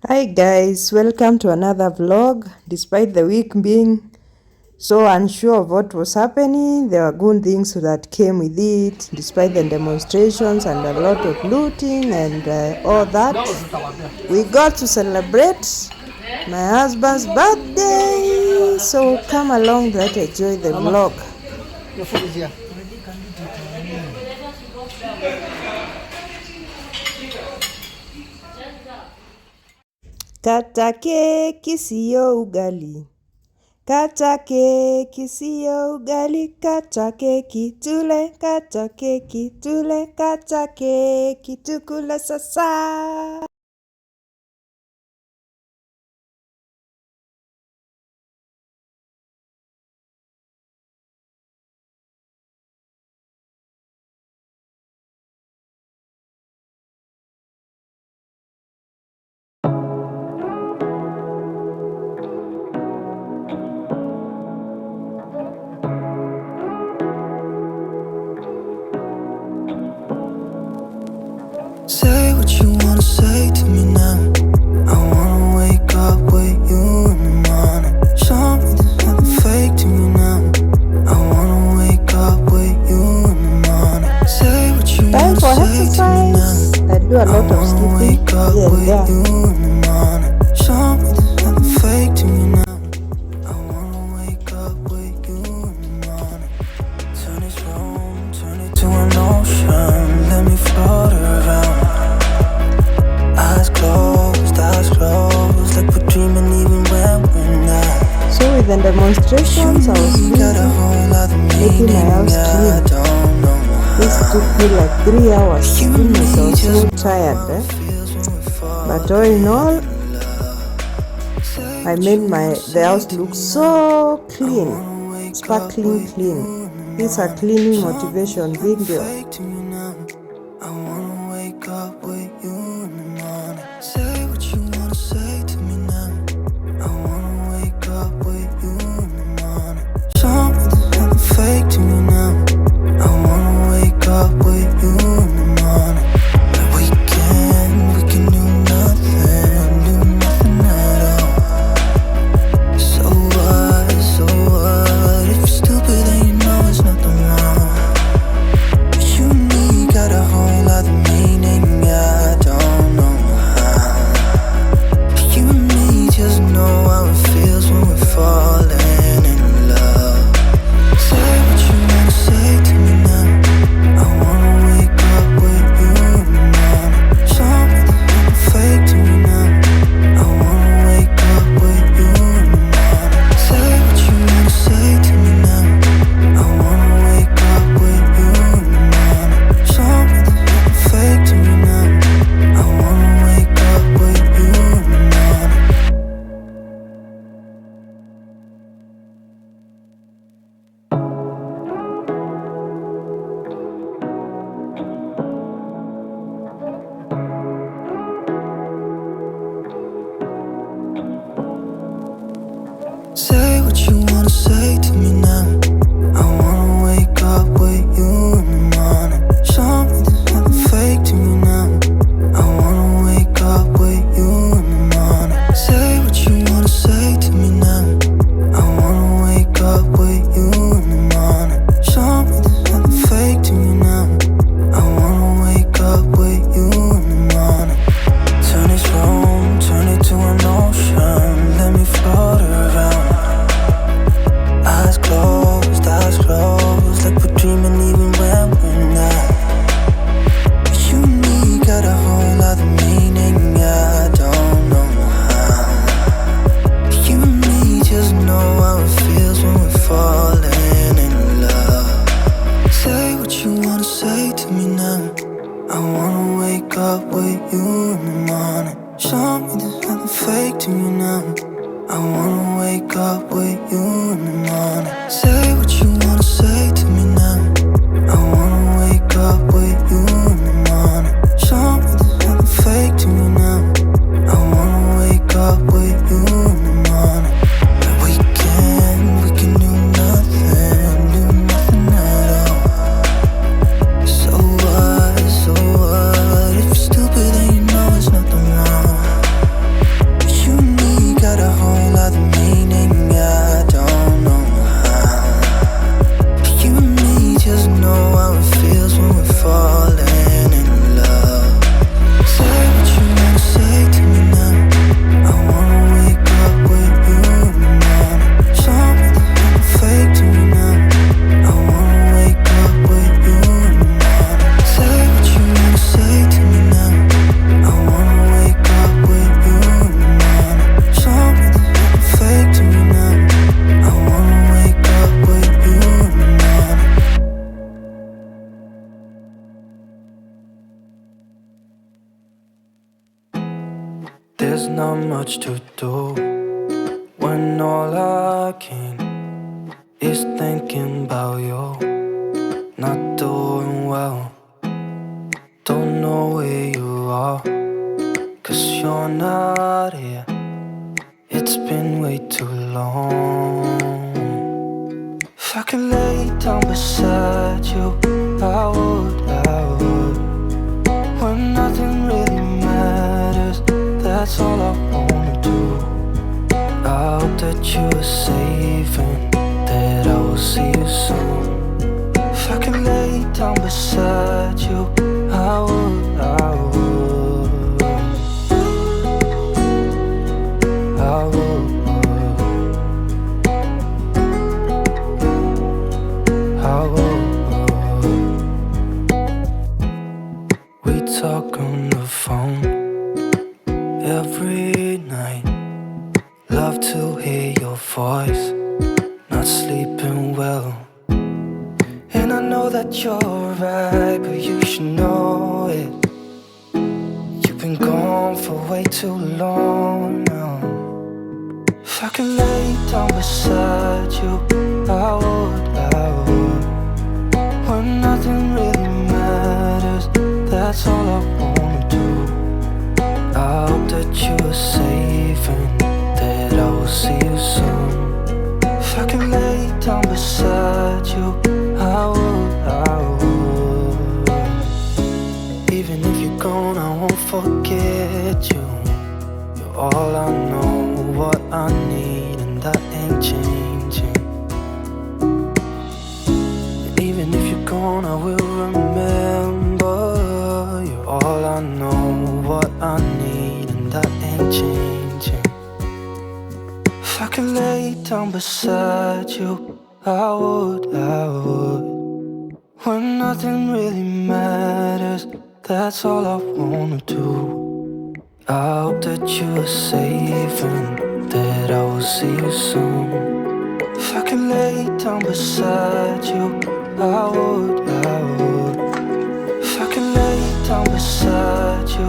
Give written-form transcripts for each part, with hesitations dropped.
Hi guys, welcome to another vlog. Despite the week being so unsure of what was happening, there were good things that came with it, despite the demonstrations and a lot of looting and all that. We got to celebrate my husband's birthday, so come along, let's enjoy the vlog. Kata keki siyo ugali. Kata keki siyo ugali, kata keki tule, kata keki tule, kata keki tukule sasa. Say what you wanna say to me now. I wanna wake up with you in the morning. Show me there's nothing fake to me now. I wanna wake up with you in the morning. Say what you Time wanna for say to me exercise. now. I do a lot of skipping Wake up here and with there. you in the morning. Show me there's nothing fake to me now. I wanna wake up with you in the morning. Turn this room, turn it to an ocean. Let me float around. Eyes closed, like we're dreaming even when we're not. So with the demonstrations, I was busy making my house clean. This took me like 3 hours. Goodness, I was so tired. But all in all, I made the house look so clean, sparkling clean. This is a cleaning motivation video. I wanna wake up with you in the morning. Say what you wanna say to me now. I wanna wake up with you in the morning. Show me there's nothing fake to me now. I wanna wake up with you in the morning. We can do nothing at all. So what? If you're stupid then you know there's nothing wrong. You and me got a whole other meaning, I don't know how. You and me just know how it feels when we're falling in love. Say what you wanna say to me now. I wanna wake up with you in the morning. Show me there's nothing fake to me now. I wanna wake up with you in the morning. Say what you wanna say to me now. I wanna wake up with you in the morning. Show me there's nothing fake to me now. I wanna wake up with you in the morning. Say what you wanna say to me now. I wanna wake up with you in the morning. Show me there's nothing fake to me now. I wanna wake up with you in the morning. Say what you wanna say to me now. I wanna wake up with you in the morning. Show me there's nothing fake to me now. I wanna wake up with you in the morning. Turn this room, turn it to an ocean. Let me float around. Eyes closed, like we're dreaming even when we're not. You and me got a whole other meaning, I don't know how. You and me just know how it feels when we're falling in love. Say what you wanna say to me now. I wanna wake up with you in the morning. Show me there's nothing fake to me now. I wanna wake up with you in the morning. Say what you wanna say to me now. I wanna wake up with you in the morning. Show me there's nothing fake to me now. I wanna wake up with you in the morning. We can do nothing at all. So what? If you're stupid then you know there's nothing wrong. There's not much to do when all I can is thinking about you. Not doing well, don't know where you are, 'cause you're not here. It's been way too long. If I could lay down beside you, I would, when nothing really matters, that's all I wanna do. I hope that you are safe and that I will see you soon. If I could lay down beside you, I would, I would, I would, I would. We talk on the phone every night. Love to hear your voice, not sleeping well. And I know that you're right, but you should know it. You've been gone for way too long now. If I could lay down beside you, I would, when nothing really matters, that's all I wanna do. I hope that you are safe and that I will see you soon. If I could lay down beside you, I would, I would. Even if you're gone, I won't forget you. You're all I know, what I need, and that ain't changing. And even if you're gone, I will remember. You're all I know, what I need, and that ain't changing. If I could lay down beside you, I would, I would. When nothing really matters, that's all I wanna do. I hope that you are safe and that I will see you soon. If I could lay down beside you, I would, I would. If I could lay down beside you,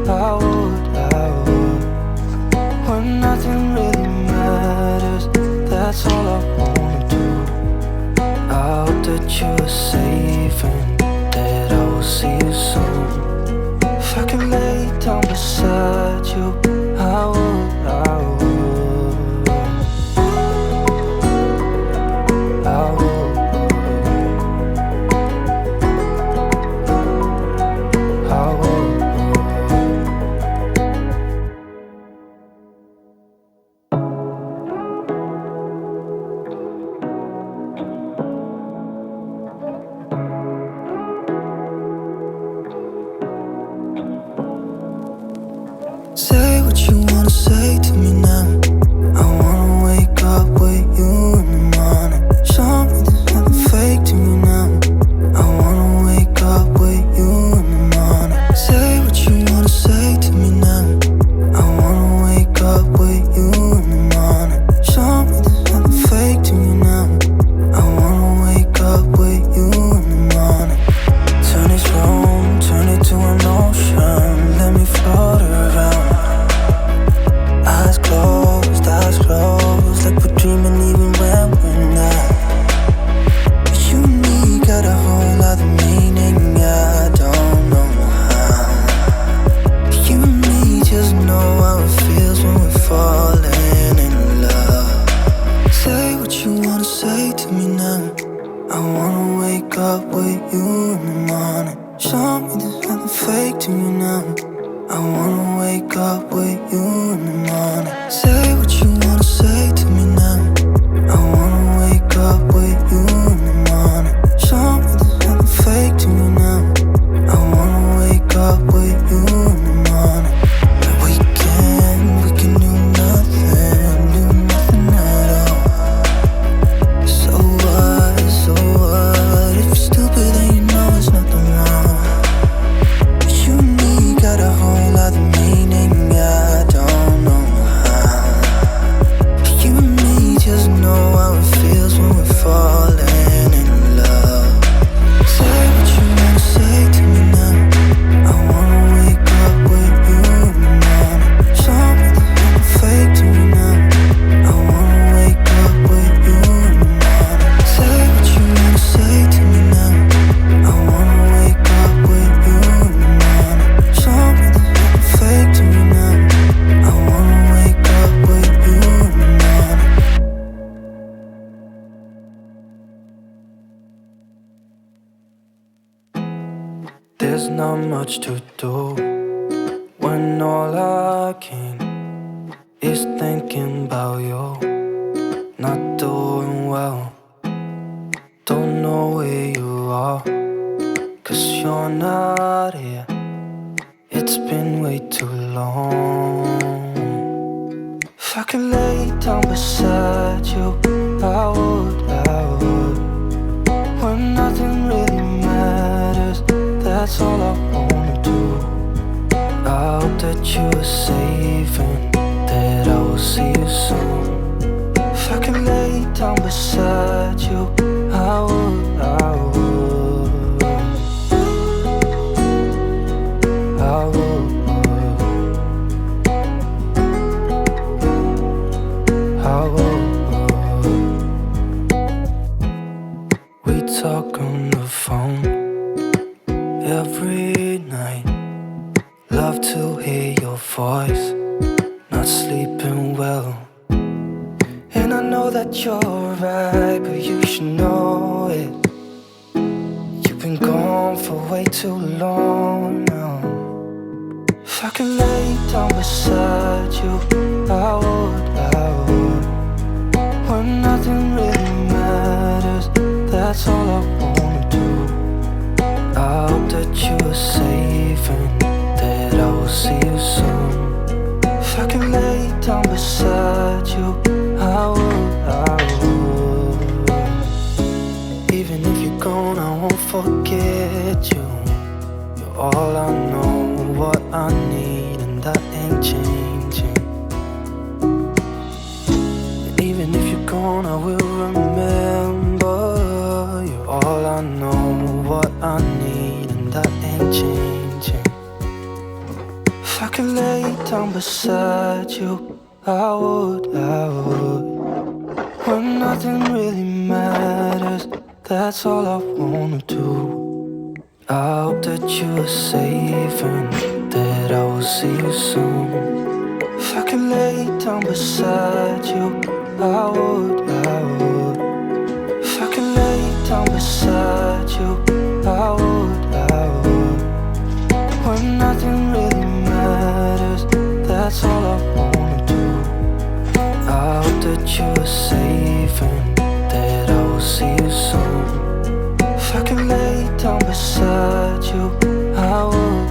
I would, I would. When nothing really matters, that's all I wanna do. I hope that you are safe and that I will see you soon. If I could lay down beside you, I would, I would, I would, I would. Say what you wanna say to me now. I wanna wake up with you in the morning. Show me there's nothing fake to me now. I wanna wake up with you in the morning. Say what you wanna say to me now. I wanna wake up with you in the morning. Show me there's nothing fake to me now. I wanna wake up with you in the morning. Turn this room, turn it to an ocean. Let me float around. Eyes closed, like we're dreaming even when we're not. You and me got a whole other meaning, I don't know how. You and me just know how it feels when we're falling in love. Say what you wanna say to me now. I wanna wake up with you in the morning. Show me there's nothing fake to me now. I wanna wake up with you in the morning. Say what you wanna say to me now. I wanna wake up with you in the morning. Show me there's nothing fake to me now. I wanna wake up with you in the morning. And we can do nothing at all. So what if you're stupid there's not much to do when all I can is thinking about you. Not doing well, don't know where you are, 'cause you're not here. It's been way too long. If I could lay down beside you, I would, when nothing really matters, that's all I wanna do. I hope that you are safe and that I will see you soon. If I could lay down beside you, I would, I would, I would, I would. We talk on the phone every night. Love to hear your voice, not sleeping well. And I know that you're right, but you should know it. You've been gone for way too long now. If I could lay down beside you, I would, when nothing really matters, that's all I wanna do. I hope that you are safe and that I will see you soon. If I could lay down beside you, I would, I would. Even if you're gone, I won't forget you. You're all I know, what I need, and that ain't changing. And even if you're gone, I will remember. You're all I know, what I need, and that ain't changing. If I could lay down beside you, I would, when nothing really matters, that's all I wanna do. I hope that you are safe and that I will see you soon. If I could lay down beside you, I would, if I could lay down beside you, I would, when nothing really matters, that's all I wanna do. I hope that you are safe and that I will see you soon. If I could lay down beside you, I would,